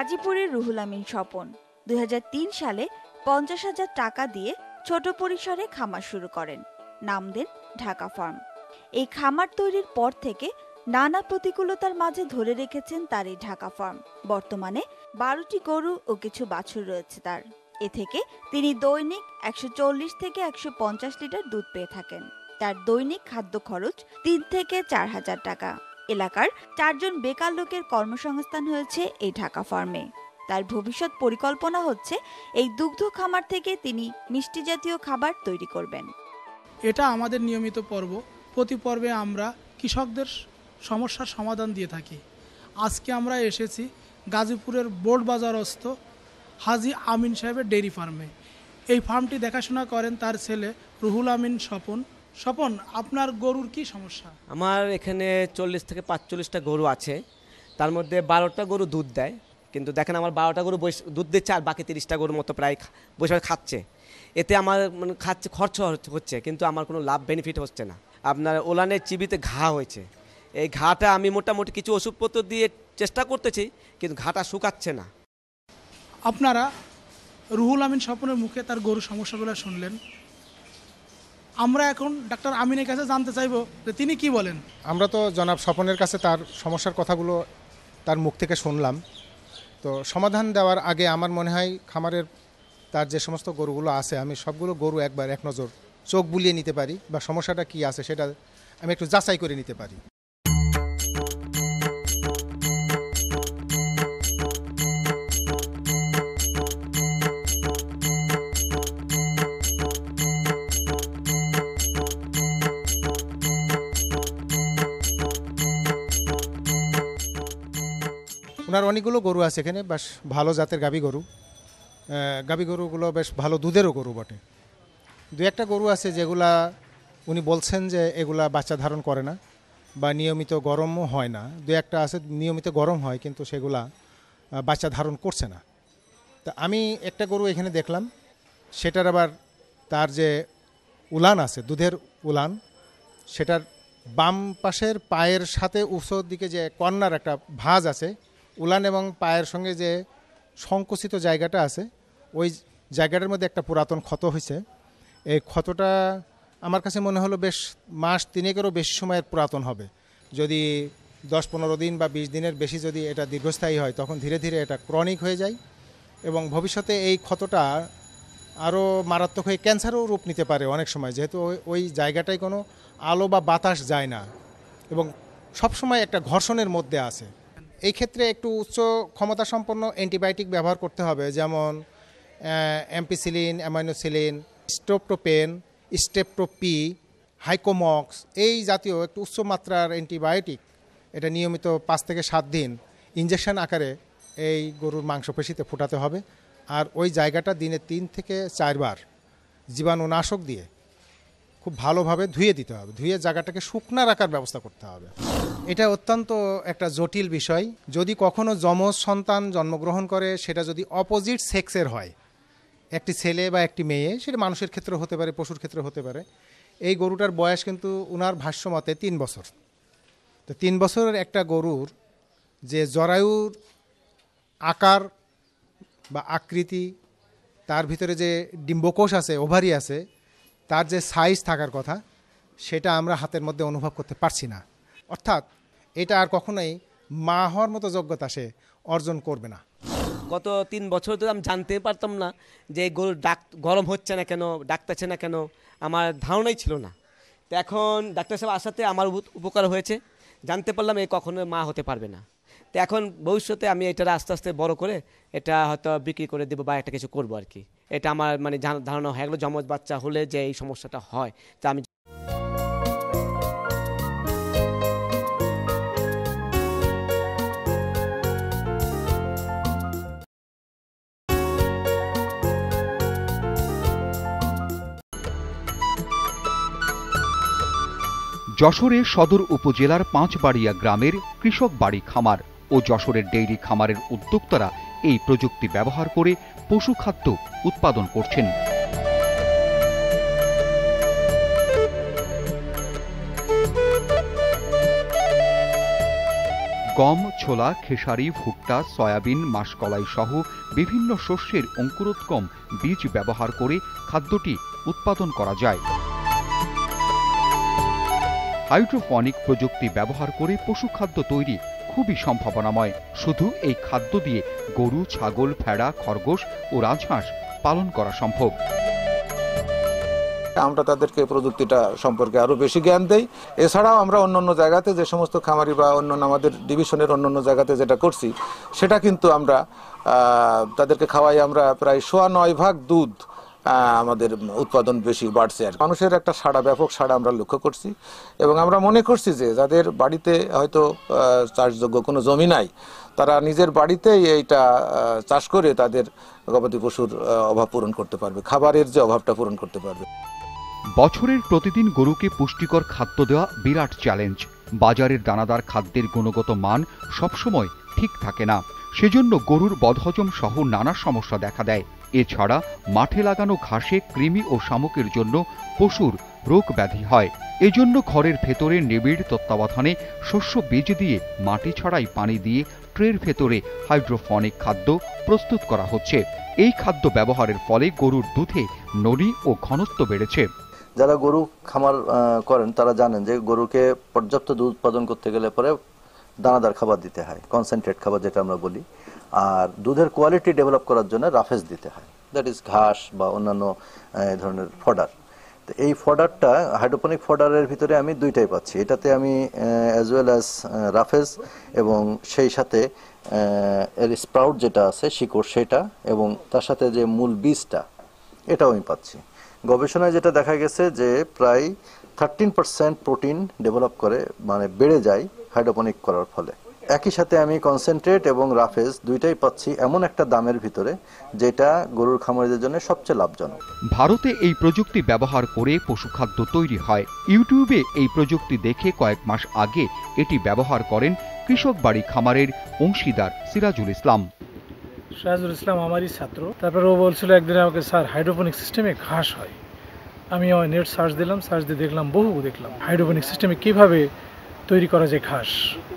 গাজীপুরের রুহুল আমিন স্বপন 2003 সালে 50,000 টাকা দিয়ে ছোট পরিসরে খামার শুরু করেন। নাম দেন ঢাকা ফার্ম। এই খামার তৈরির পর থেকে নানা প্রতিকূলতার মাঝে ধরে রেখেছেন তার এই ঢাকা ফার্ম। বর্তমানে 12টি গরু ও কিছু বাছুর রয়েছে তার। এ থেকে তিনি দৈনিক 140 থেকে 150 লিটার দুধ পেয়ে থাকেন। তার দৈনিক খাদ্য খরচ 3 থেকে 4,000 টাকা। এলাকার 4 জন বেকার লোকের কর্মসংস্থান হয়েছে এই ঢাকা ফার্মে। তার ভবিষ্যৎ পরিকল্পনা হচ্ছে এই দুগ্ধ খামার থেকে তিনি মিষ্টি জাতীয় খাবার তৈরি করবেন। এটা আমাদের নিয়মিত পর্ব। প্রতি পর্বে আমরা কৃষকদের সমস্যার সমাধান দিয়ে থাকি। আজকে আমরা এসেছি গাজীপুরের বোর্ড বাজারস্থ হাজী আমিন সাহেবের ডেইরি ফার্মে। এই ফার্মটি দেখাশোনা করেন তার ছেলে রুহুল আমিন স্বপন। স্বপন, আপনার গরুর কি সমস্যা? আমার এখানে 40 থেকে 45টা গরু আছে। তার মধ্যে 12টা গরু দুধ দেয়, কিন্তু দেখেন আমার 12টা গরু দুধ দিচ্ছে আর বাকি 30টা গরুর মতো প্রায় বসে খাচ্ছে। এতে আমার মানে খাচ্ছে, খরচ হচ্ছে, কিন্তু আমার কোনো লাভ বেনিফিট হচ্ছে না। আপনার ওলানের চিবিতে ঘা হয়েছে। এই ঘাটা আমি মোটামুটি কিছু ওষুধপত্র দিয়ে চেষ্টা করতেছি, কিন্তু ঘাটা শুকাচ্ছে না। আপনারা রুহুল আমিন স্বপনের মুখে তার গরুর সমস্যাগুলো শুনলেন। আমরা এখন ডাক্তার আমিনের কাছে জানতে চাইব যে তিনি কি বলেন। আমরা তো জনাব স্বপনের কাছে তার সমস্যার কথাগুলো তার মুখ থেকে শুনলাম। তো সমাধান দেওয়ার আগে আমার মনে হয় খামারের তার যে সমস্ত গরুগুলো আছে, আমি সবগুলো গরু একবার এক নজর চোখ বুলিয়ে নিতে পারি, বা সমস্যাটা কি আছে সেটা আমি একটু যাচাই করে নিতে পারি। ওনার অনেকগুলো গরু আছে এখানে, বেশ ভালো জাতের গাভী গরুগুলো বেশ ভালো দুধেরও গরু বটে। দু একটা গরু আছে যেগুলা উনি বলছেন যে এগুলা বাচ্চা ধারণ করে না বা নিয়মিত গরমও হয় না। দু একটা আছে নিয়মিত গরম হয় কিন্তু সেগুলা বাচ্চা ধারণ করছে না। তা আমি একটা গরু এখানে দেখলাম, সেটার আবার তার যে উলান আছে, দুধের উলান, সেটার বাম পাশের পায়ের সাথে উঁচুর দিকে যে কর্নার একটা ভাঁজ আছে, উলান এবং পায়ের সঙ্গে যে সংকুচিত জায়গাটা আছে, ওই জায়গাটার মধ্যে একটা পুরাতন ক্ষত হয়েছে। এই ক্ষতটা আমার কাছে মনে হলো বেশ মাস 3-এরও বেশি সময়ের পুরাতন হবে। যদি 10-15 দিন বা 20 দিনের বেশি যদি এটা দীর্ঘস্থায়ী হয়, তখন ধীরে ধীরে এটা ক্রনিক হয়ে যায় এবং ভবিষ্যতে এই ক্ষতটা আরও মারাত্মক হয়ে ক্যান্সারও রূপ নিতে পারে অনেক সময়, যেহেতু ওই জায়গাটায় কোনো আলো বা বাতাস যায় না এবং সবসময় একটা ঘর্ষণের মধ্যে আছে। এই ক্ষেত্রে একটু উচ্চ ক্ষমতা সম্পন্ন অ্যান্টিবায়োটিক ব্যবহার করতে হবে, যেমন অ্যাম্পিসিলিন, অ্যামাইনোসিলিন, স্ট্রেপ্টোপেন, স্টেপ্টোপি, হাইকোমক্স, এই জাতীয় একটু উচ্চ মাত্রার অ্যান্টিবায়োটিক এটা নিয়মিত 5 থেকে 7 দিন ইঞ্জেকশন আকারে এই গরুর মাংসপেশিতে ফোটাতে হবে। আর ওই জায়গাটা দিনে 3 থেকে 4 বার জীবাণুনাশক দিয়ে খুব ভালোভাবে ধুয়ে দিতে হবে। ধুয়ে জায়গাটাকে শুকনা রাখার ব্যবস্থা করতে হবে। এটা অত্যন্ত একটা জটিল বিষয়। যদি কখনো যমজ সন্তান জন্মগ্রহণ করে, সেটা যদি অপোজিট সেক্সের হয়, একটি ছেলে বা একটি মেয়ে, সেটা মানুষের ক্ষেত্রে হতে পারে, পশুর ক্ষেত্রে হতে পারে। এই গরুটার বয়স কিন্তু ওনার ভাষ্যমতে 3 বছর। তো 3 বছরের একটা গরুর যে জরায়ুর আকার বা আকৃতি, তার ভিতরে যে ডিম্বকোষ আছে, ওভারি আছে, তার যে সাইজ থাকার কথা, সেটা আমরা হাতের মধ্যে অনুভব করতে পারছি না। অর্থাৎ এটা আর কখনোই মা হওয়ার মতো যোগ্যতা সে অর্জন করবে না। গত 3 বছর ধরে আমি জানতে পারতাম না যে গরুর গরম হচ্ছে না কেন, ডাকতেছে না কেন, আমার ধারণাই ছিল না। তো এখন ডাক্তার সাহেব আসাতে আমার উপকার হয়েছে, জানতে পারলাম এই কখনো মা হতে পারবে না। তো এখন ভবিষ্যতে আমি এটা আস্তে আস্তে বড় করে এটা হয়তো বিক্রি করে দেবো বা একটা কিছু করবো আর কি। এটা আমার মানে ধারণা হয়ে গেলো, যমজ বাচ্চা হলে যে এই সমস্যাটা হয়। তা আমি যশোরের সদর উপজেলার পাঁচবাড়িয়া গ্রামের কৃষক বাড়ি খামার ও যশোরের ডেইরি খামারের উদ্যোক্তারা এই প্রযুক্তি ব্যবহার করে পশুখাদ্য উৎপাদন করছেন। গম, ছোলা, খেসারি, ভুট্টা, সয়াবিন, মাসকলাই সহ বিভিন্ন শস্যের অঙ্কুরোদ্গম বীজ ব্যবহার করে খাদ্যটি উৎপাদন করা যায়। হাইড্রোপনিক প্রযুক্তি ব্যবহার করে পশুখাদ্য তৈরি খুবই সম্ভাবনাময়। শুধু এই খাদ্য দিয়ে গরু, ছাগল, ভেড়া, খরগোশ ও রাজহাঁস পালন করা সম্ভব। আমরা তাদেরকে প্রযুক্তিটা সম্পর্কে আরো বেশি জ্ঞান দেই। এছাড়াও আমরা অন্যান্য জায়গাতে যে সমস্ত খামারি বা অন্যান্য আমাদের ডিভিশনের অন্যান্য জায়গাতে যেটা করছি সেটা কিন্তু আমরা তাদেরকে খাওয়াই। আমরা প্রায় 9.5 দুধ আমাদের উৎপাদন বেশি বাড়ছে। আর মানুষের একটা সাড়া, ব্যাপক সাড়া আমরা লক্ষ্য করছি এবং আমরা মনে করছি যে যাদের বাড়িতে হয়তো চাষযোগ্য কোনো জমি নাই, তারা নিজের বাড়িতেই এইটা চাষ করে তাদের গবাদি পশুর অভাব পূরণ করতে পারবে, খাবারের যে অভাবটা পূরণ করতে পারবে। বছরের প্রতিদিন গরুকে পুষ্টিকর খাদ্য দেওয়া বিরাট চ্যালেঞ্জ। বাজারের দানাদার খাদ্যের গুণগত মান সবসময় ঠিক থাকে না, সেজন্য গরুর বদহজম সহ নানা সমস্যা দেখা দেয়। এছাড়া মাঠে লাগানো ঘাসে কৃমি ও শামুকের জন্য পশুর রোগ ব্যাধি হয়। এজন্য ঘরের ভেতরে নিবিড় তত্ত্বাবধানে শস্য বীজ দিয়ে মাটি ছাড়াই পানি দিয়ে ট্রের ভেতরে হাইড্রোপনিক খাদ্য প্রস্তুত করা হচ্ছে। এই খাদ্য ব্যবহারের ফলে গরুর দুধে নড়ি ও ঘনত্ব বেড়েছে। যারা গরু খামার করেন তারা জানেন যে গরুকে পর্যাপ্ত দুধ উৎপাদন করতে গেলে পরে দানাদার খাবার দিতে হয়, কনসেন্ট্রেট খাবার যেটা আমরা বলি। আর দুধের কোয়ালিটি ডেভেলপ করার জন্য রাফেজ দিতে হয়, দ্যাট ইজ ঘাস বা অন্যান্য ধরনের ফডার। তো এই ফডারটা হাইড্রোপনিক ফডারের ভিতরে আমি দুইটাই পাচ্ছি। এটাতে আমি অ্যাজ ওয়েল অ্যাজ রাফেজ এবং সেই সাথে এর স্প্রাউট যেটা আছে শিকড় সেটা, এবং তার সাথে যে মূল বীজটা এটাও আমি পাচ্ছি। গবেষণায় যেটা দেখা গেছে যে প্রায় 13% প্রোটিন ডেভেলপ করে, মানে বেড়ে যায় হাইড্রোপনিক করার ফলে। একই সাথে আমি কনসেন্ট্রেট এবং রাফেজ দুইটাই পাচ্ছি এমন একটা দামের ভিতরে যেটা গরুর খামারিদের জন্য সবচেয়ে লাভজনক। ভারতে এই প্রযুক্তি ব্যবহার করে পশুখাদ্য তৈরি হয়। ইউটিউবে এই প্রযুক্তি দেখে কয়েক মাস আগে এটি ব্যবহার করেন কৃষক বাড়ি খামারের অংশীদার সিরাজুল ইসলাম। সিরাজুল ইসলাম আমারই ছাত্র। তারপরে ও বলছিল একদিন আমাকে, স্যার হাইড্রোপনিক সিস্টেমে ঘাস হয়। আমি নেট সার্চ দিলাম, সার্চ দিয়ে দেখলাম হাইড্রোপনিক সিস্টেমে কিভাবে তৈরি করা যায় ঘাস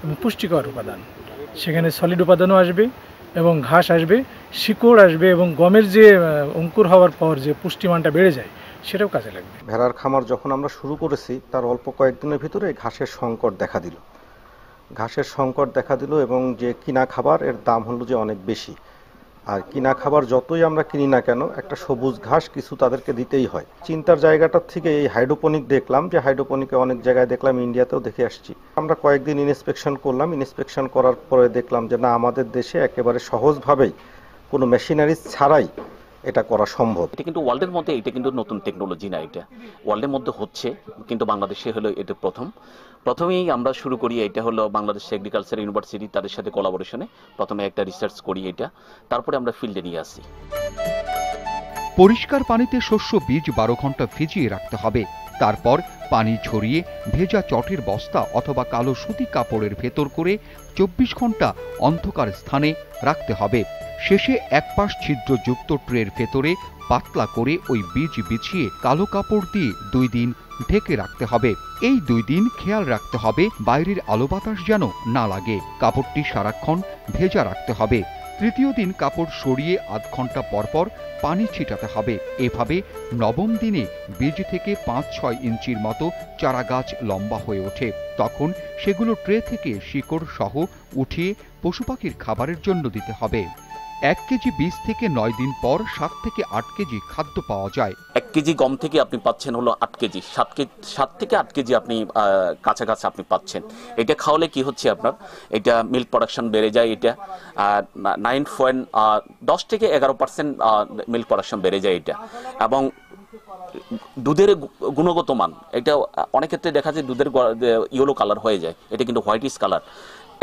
এবং পুষ্টিকর উপাদান। সেখানে সলিড উপাদানও আসবে এবং ঘাস আসবে, শিকড় আসবে এবং গমের যে অঙ্কুর হওয়ার পর যে পুষ্টিমানটা বেড়ে যায় সেটাও কাজে লাগবে। ভেড়ার খামার যখন আমরা শুরু করেছি তার অল্প কয়েকদিনের ভিতরে ঘাসের সংকট দেখা দিল এবং যে কিনা খাবার এর দাম হলো যে অনেক বেশি। আর কিনা খাবার যতই আমরা কিনি না কেন একটা সবুজ ঘাস কিছু তাদেরকে দিতেই হয়। চিন্তার জায়গাটার থেকে এই হাইড্রোপনিক দেখলাম, যে হাইড্রোপনিকে অনেক জায়গায় দেখলাম, ইন্ডিয়াতেও দেখে আসছি। আমরা কয়েকদিন ইন্সপেকশন করলাম, ইন্সপেকশন করার পরে দেখলাম যে না, আমাদের দেশে একেবারে সহজভাবেই কোনো মেশিনারি ছাড়াই এটা করা সম্ভব। এটা কিন্তু ওয়ার্ল্ডের মধ্যে এটা কিন্তু নতুন টেকনোলজি না, এটা ওয়ার্ল্ডের মধ্যে হচ্ছে, কিন্তু বাংলাদেশে হলো এটা প্রথমেই আমরা শুরু করি। এটা হলো বাংলাদেশ এগ্রিকালচার ইউনিভার্সিটি, তাদের সাথে কোলাবোরেশনে প্রথমে একটা রিসার্চ করি এটা, তারপরে আমরা ফিল্ডে নিয়ে আসি। পরিষ্কার পানিতে শস্য বীজ 12 ঘন্টা ভিজিয়ে রাখতে হবে। তারপর পানি ঝরিয়ে ভেজা চটের বস্তা অথবা কালো সুতি কাপড়ের ভেতর করে 24 ঘন্টা অন্ধকার স্থানে রাখতে হবে। শেষে এক পাশ ছিদ্রযুক্ত ট্রের ভেতরে পাতলা করে ওই বীজ বিছিয়ে কালো কাপড় দিয়ে 2 দিন ঢেকে রাখতে হবে। এই 2 দিন খেয়াল রাখতে হবে বাইরের আলো বাতাস যেন না লাগে। কাপড়টি সারাক্ষণ ভেজা রাখতে হবে। তৃতীয় দিন কাপড় সরিয়ে আধ ঘন্টা পরপর পানি ছিটাতে হবে। এভাবে 9ম দিনে বীজ থেকে 5-6 ইঞ্চির মতো চারা গাছ লম্বা হয়ে ওঠে। তখন সেগুলো ট্রে থেকে শিকড় সহ উঠিয়ে পশু পাখির খাবারের জন্য দিতে হবে। 1 কেজি বীজ থেকে 9 দিন পর 7 থেকে 8 কেজি খাদ্য পাওয়া যায়। 1 কেজি গম থেকে আপনি পাচ্ছেন হলো 8 কেজি, 7 থেকে 8 কেজি আপনি কাছাকাছি আপনি পাচ্ছেন। এটা খাওয়ালে কি হচ্ছে আপনার, এটা মিল্ক প্রোডাকশন বেড়ে যায়। এটা 10 থেকে 11% মিল্ক প্রোডাকশন বেড়ে যায় এটা। এবং দুধের গুণগত মান, এটা অনেক ক্ষেত্রে দেখা যায় দুধের ইয়েলো কালার হয়ে যায়, এটা কিন্তু হোয়াইটিশ কালার।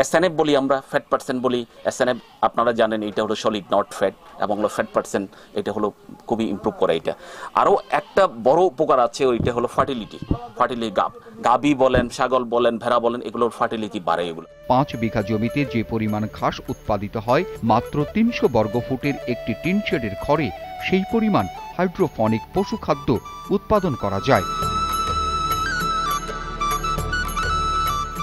এসএনএফ বলি আমরা, ফ্যাট পার্সেন্ট বলি। এসএনএফ আপনারা জানেন এটা হলো সলিড নট ফ্যাট, এবং হলো ফ্যাট পার্সেন্ট এটা হলো খুবই ইমপ্রুভ করে। এটা আরও একটা বড় উপকার আছে, ওইটা হলো ফার্টিলিটি। গাবি বলেন, ছাগল বলেন, ভেড়া বলেন, এগুলোর ফার্টিলিটি বাড়ে। এগুলো 5 বিঘা জমিতে যে পরিমাণ ঘাস উৎপাদিত হয়, মাত্র 300 বর্গফুটের একটি টিন শেডের ঘরে সেই পরিমাণ হাইড্রোপনিক পশুখাদ্য উৎপাদন করা যায়।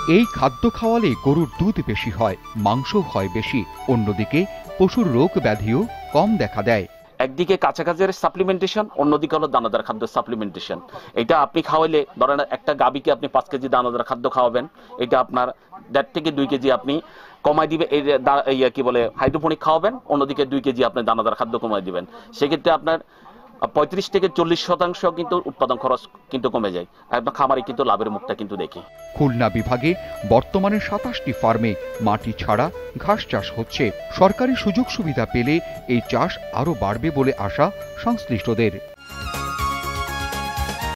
এই খাদ্য খাওয়ালে গরুর দুধ বেশি হয়, মাংস হয় বেশি। অন্যদিকে পশুর রোগ ব্যাধিও কম দেখা দেয়। একদিকে কাছাকাছির সাপ্লিমেন্টেশন, অন্যদিকে হলো দানাদার খাদ্য সাপ্লিমেন্টেশন। এটা আপনি খাওয়াইলে ধরেন একটা গাভীকে আপনি 5 কেজি দানাদার খাদ্য খাওয়াবেন, এটা আপনার 1.5 থেকে 2 কেজি আপনি কমাই দিবে, এই কি বলে হাইড্রোপনিক খাওয়াবেন, অন্যদিকে 2 কেজি আপনি দানাদার খাদ্য কমাই দিবেন। সেক্ষেত্রে আপনার 35 থেকে 40% কিন্তু উৎপাদন খরচ কিন্তু কমে যায়। একদম খামারে কিন্তু লাভের মুখটা কিন্তু দেখি। খুলনা বিভাগে বর্তমানে 27টি ফার্মে মাটি ছাড়া ঘাস চাষ হচ্ছে। সরকারি সুযোগ সুবিধা পেলে এই চাষ আরও বাড়বে বলে আশা সংশ্লিষ্টদের।